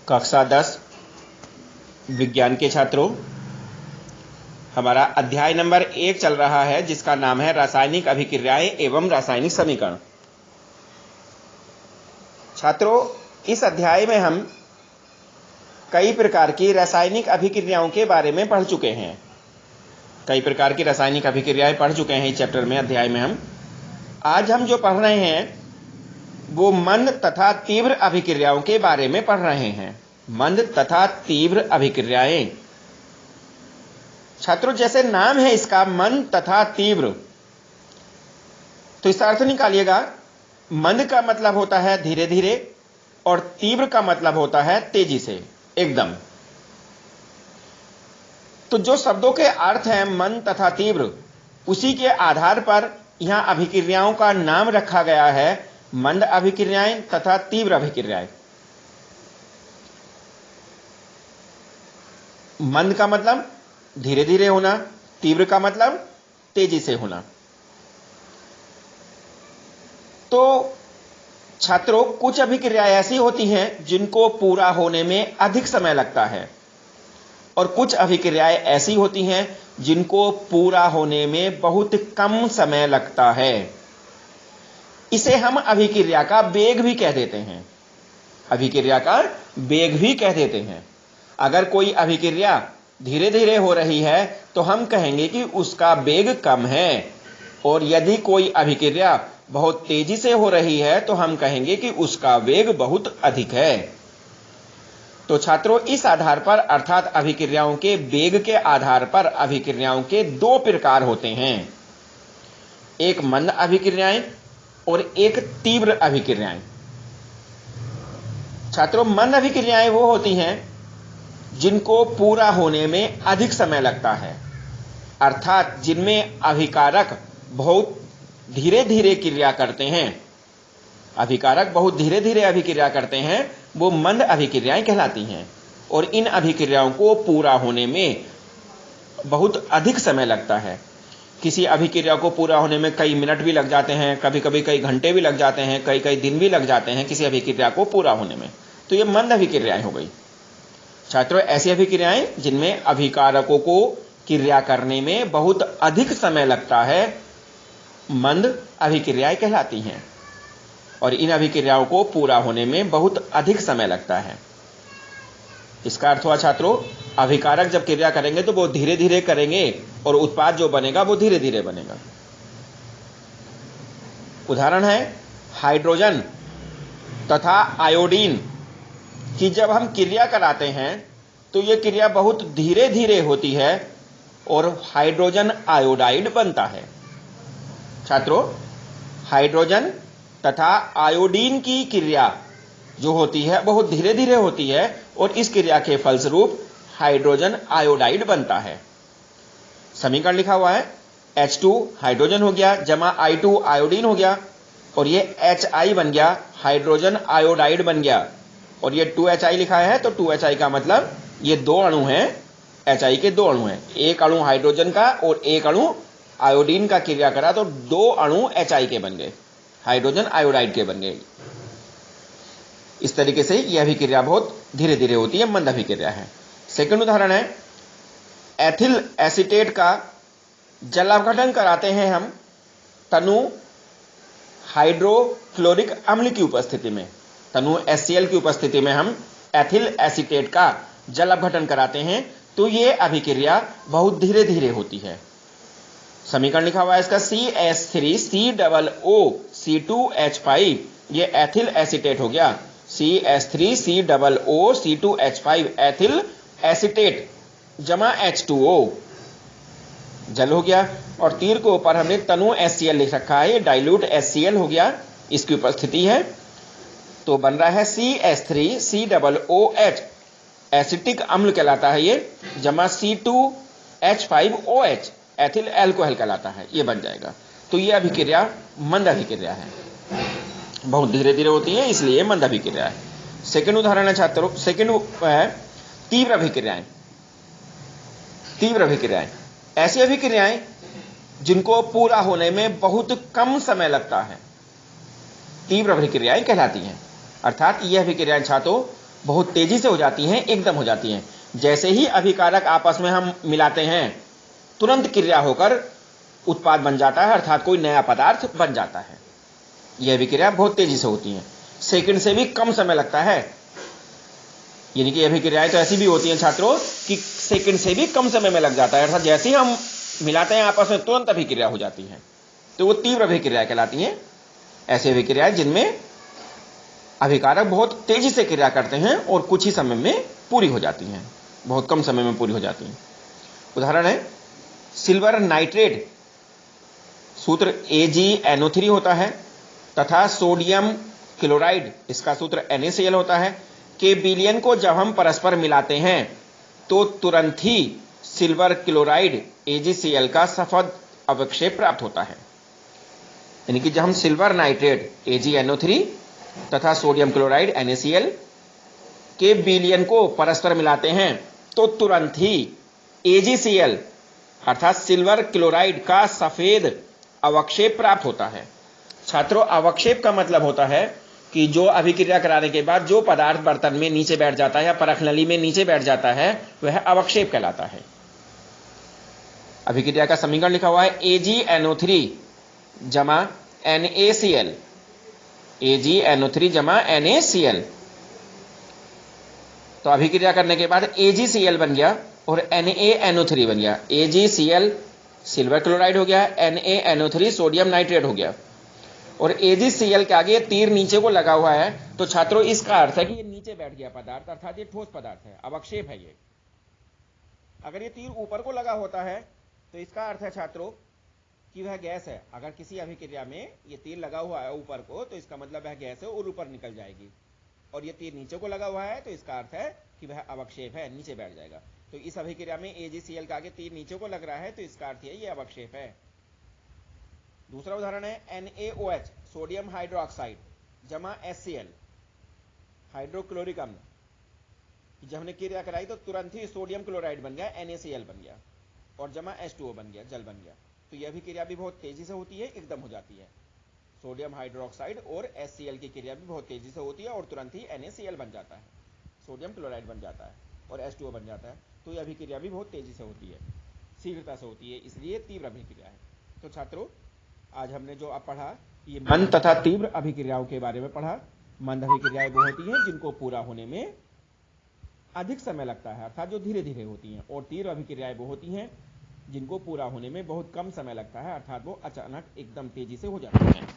कक्षा 10 विज्ञान के छात्रों, हमारा अध्याय नंबर 1 चल रहा है जिसका नाम है रासायनिक अभिक्रियाएं एवं रासायनिक समीकरण। छात्रों, इस अध्याय में हम कई प्रकार की रासायनिक अभिक्रियाओं के बारे में पढ़ चुके हैं। कई प्रकार की रासायनिक अभिक्रियाएं पढ़ चुके हैं इस चैप्टर में, अध्याय में। आज हम जो पढ़ रहे हैं वो मंद तथा तीव्र अभिक्रियाओं के बारे में पढ़ रहे हैं। मंद तथा तीव्र अभिक्रियाएं। छात्रों, जैसे नाम है इसका मंद तथा तीव्र, तो इसका अर्थ निकालिएगा। मंद का मतलब होता है धीरे धीरे और तीव्र का मतलब होता है तेजी से, एकदम। तो जो शब्दों के अर्थ हैं मंद तथा तीव्र, उसी के आधार पर यहां अभिक्रियाओं का नाम रखा गया है मंद अभिक्रियाएं तथा तीव्र अभिक्रियाएं। मंद का मतलब धीरे धीरे होना, तीव्र का मतलब तेजी से होना। तो छात्रों, कुछ अभिक्रियाएं ऐसी होती हैं जिनको पूरा होने में अधिक समय लगता है और कुछ अभिक्रियाएं ऐसी होती हैं जिनको पूरा होने में बहुत कम समय लगता है। इसे हम अभिक्रिया का वेग भी कह देते हैं। अभिक्रिया का वेग भी कह देते हैं। अगर कोई अभिक्रिया धीरे धीरे हो रही है तो हम कहेंगे कि उसका वेग कम है, और यदि कोई अभिक्रिया बहुत तेजी से हो रही है तो हम कहेंगे कि उसका वेग बहुत अधिक है। तो छात्रों, इस आधार पर अर्थात अभिक्रियाओं के वेग के आधार पर अभिक्रियाओं के दो प्रकार होते हैं, एक मंद अभिक्रियाएं और एक तीव्र अभिक्रियाएं। छात्रों, मंद अभिक्रियाएं वो होती हैं जिनको पूरा होने में अधिक समय लगता है, अर्थात जिनमें अभिकारक बहुत धीरे धीरे क्रिया करते हैं। अभिकारक बहुत धीरे धीरे अभिक्रिया करते हैं, वो मंद अभिक्रियाएं कहलाती हैं। और इन अभिक्रियाओं को पूरा होने में बहुत अधिक समय लगता है। किसी अभिक्रिया को पूरा होने में कई मिनट भी लग जाते हैं, कभी कभी कई घंटे भी लग जाते हैं, कई कई दिन भी लग जाते हैं किसी अभिक्रिया को पूरा होने में। तो ये मंद अभिक्रियाएं हो गई। छात्रों, ऐसी अभिक्रियाएं जिनमें अभिकारकों को क्रिया करने में बहुत अधिक समय लगता है, मंद अभिक्रियाएं कहलाती हैं, और इन अभिक्रियाओं को पूरा होने में बहुत अधिक समय लगता है। इसका अर्थ हुआ छात्रों, अभिकारक जब क्रिया करेंगे तो वो धीरे धीरे करेंगे और उत्पाद जो बनेगा वो धीरे धीरे बनेगा। उदाहरण है हाइड्रोजन तथा आयोडीन कि जब हम क्रिया कराते हैं तो यह क्रिया बहुत धीरे धीरे होती है और हाइड्रोजन आयोडाइड बनता है। छात्रों, हाइड्रोजन तथा आयोडीन की क्रिया जो होती है बहुत धीरे धीरे होती है और इस क्रिया के फलस्वरूप हाइड्रोजन आयोडाइड बनता है। समीकरण लिखा हुआ है H2 हाइड्रोजन हो गया जमा I2 आयोडीन हो गया, और ये HI बन गया, हाइड्रोजन आयोडाइड बन गया। और ये 2HI लिखा है तो 2HI का मतलब ये दो अणु हैं, HI के दो अणु हैं। एक अणु हाइड्रोजन का और एक अणु आयोडीन का क्रिया करा तो दो अणु HI के बन गए, हाइड्रोजन आयोडाइड के बन गए। इस तरीके से यह अभिक्रिया बहुत धीरे धीरे होती है, मंद अभिक्रिया है। सेकंड उदाहरण है एथिल एसीटेट का जल अपघटन कराते हैं हम तनु हाइड्रोक्लोरिक अम्ल की उपस्थिति में। तनु HCl की उपस्थिति में हम एथिल एसीटेट का जल अपघटन कराते हैं तो यह अभिक्रिया बहुत धीरे धीरे होती है। समीकरण लिखा हुआ है इसका CH3COO C2H5, यह एथिल एसीटेट हो गया। CH3COO C2H5 एथिल एसीटेट जमा H2O जल हो गया, और तीर के ऊपर हमने तनु HCl लिख रखा है, ये डाइल्यूट HCl हो गया, इसकी उपस्थिति है तो बन रहा है CH3COOH एसिटिक अम्ल कहलाता है ये, जमा C2H5OH एथिल एल्कोहल कहलाता है, ये बन जाएगा। तो ये अभिक्रिया मंद अभिक्रिया है, बहुत धीरे धीरे होती है, इसलिए मंद अभिक्रिया है। सेकंड उदाहरण है छात्रों, सेकंड है तीव्र अभिक्रियाएं। तीव्र अभिक्रियाएं ऐसी अभिक्रियाएं जिनको पूरा होने में बहुत कम समय लगता है, तीव्र अभिक्रियाएं कहलाती हैं। अर्थात यह अभिक्रियाएं छात्रों बहुत तेजी से हो जाती हैं, एकदम हो जाती हैं। जैसे ही अभिकारक आपस में हम मिलाते हैं, तुरंत क्रिया होकर उत्पाद बन जाता है, अर्थात कोई नया पदार्थ बन जाता है। यह अभिक्रिया बहुत तेजी से होती हैं, सेकंड से भी कम समय लगता है। यानी कि अभिक्रियाएं तो ऐसी भी होती हैं छात्रों कि सेकंड से भी कम समय में लग जाता है, अर्थात जैसे ही हम मिलाते हैं आपस में तुरंत अभिक्रिया हो जाती है, तो वो तीव्र अभिक्रियाएं कहलाती हैं। ऐसी अभिक्रियाएं जिनमें अभिकारक बहुत तेजी से क्रिया करते हैं और कुछ ही समय में पूरी हो जाती हैं, बहुत कम समय में पूरी हो जाती हैं। उदाहरण है सिल्वर नाइट्रेट, सूत्र AgNO3 होता है, तथा सोडियम क्लोराइड, इसका सूत्र NaCl होता है, के विलयन को जब हम परस्पर मिलाते हैं तो तुरंत ही सिल्वर क्लोराइड AgCl का सफेद अवक्षेप प्राप्त होता है। यानी कि जब हम सिल्वर नाइट्रेट AgNO3 तथा सोडियम क्लोराइड NaCl के विलयन को परस्पर मिलाते हैं तो तुरंत ही AgCl अर्थात सिल्वर क्लोराइड का सफेद अवक्षेप प्राप्त होता है। छात्रों, अवक्षेप का मतलब होता है कि जो अभिक्रिया कराने के बाद जो पदार्थ बर्तन में नीचे बैठ जाता है या परख नली में नीचे बैठ जाता है, वह अवक्षेप कहलाता है। अभिक्रिया का समीकरण लिखा हुआ है AgNO3 जमा NaCl, AgNO3 जमा NaCl। तो अभिक्रिया करने के बाद AgCl बन गया और NaNO3 बन गया। AgCl सिल्वर क्लोराइड हो गया, NaNO3 सोडियम नाइट्रेट हो गया, और AgCl के आगे तीर नीचे को लगा हुआ है, तो छात्रों इसका अर्थ है कि ये नीचे बैठ गया पदार्थ, अर्थात ये ठोस पदार्थ है, अवक्षेप है ये। अगर ये तीर ऊपर को लगा होता है तो इसका अर्थ है छात्रों कि वह गैस है। अगर किसी अभिक्रिया में ये तीर लगा हुआ है ऊपर को, तो इसका मतलब वह गैस है और ऊपर निकल जाएगी, और ये तीर नीचे को लगा हुआ है तो इसका अर्थ है कि वह अवक्षेप है, नीचे बैठ जाएगा। तो इस अभिक्रिया में AgCl का आगे तीर नीचे को लग रहा है तो इसका अर्थ है ये अवक्षेप है। दूसरा उदाहरण है NaOH सोडियम हाइड्रोक्साइड जमा HCl हाइड्रोक्लोरिक अम्ल। जब हमने क्रिया कराई तो तुरंत ही सोडियम क्लोराइड बन गया, NaCl बन गया, और जमा H2O बन गया, जल बन गया। तो यह भी क्रिया भी बहुत तेजी से होती है, एकदम हो जाती है। सोडियम हाइड्रोक्साइड और HCl की क्रिया भी बहुत तेजी से होती है और तुरंत ही NaCl बन जाता है, सोडियम क्लोराइड बन जाता है और H2O बन जाता है। तो यह अभिक्रिया भी बहुत तेजी से होती है, शीघ्रता से होती है, इसलिए तीव्र अभिक्रिया है। तो छात्रों, आज हमने जो अब पढ़ा ये मंद तथा तीव्र अभिक्रियाओं के बारे में पढ़ा। मंद अभिक्रियाएं वो होती हैं जिनको पूरा होने में अधिक समय लगता है, अर्थात जो धीरे धीरे होती हैं, और तीव्र अभिक्रियाएं वो होती हैं जिनको पूरा होने में बहुत कम समय लगता है, अर्थात वो अचानक एकदम तेजी से हो जाती हैं।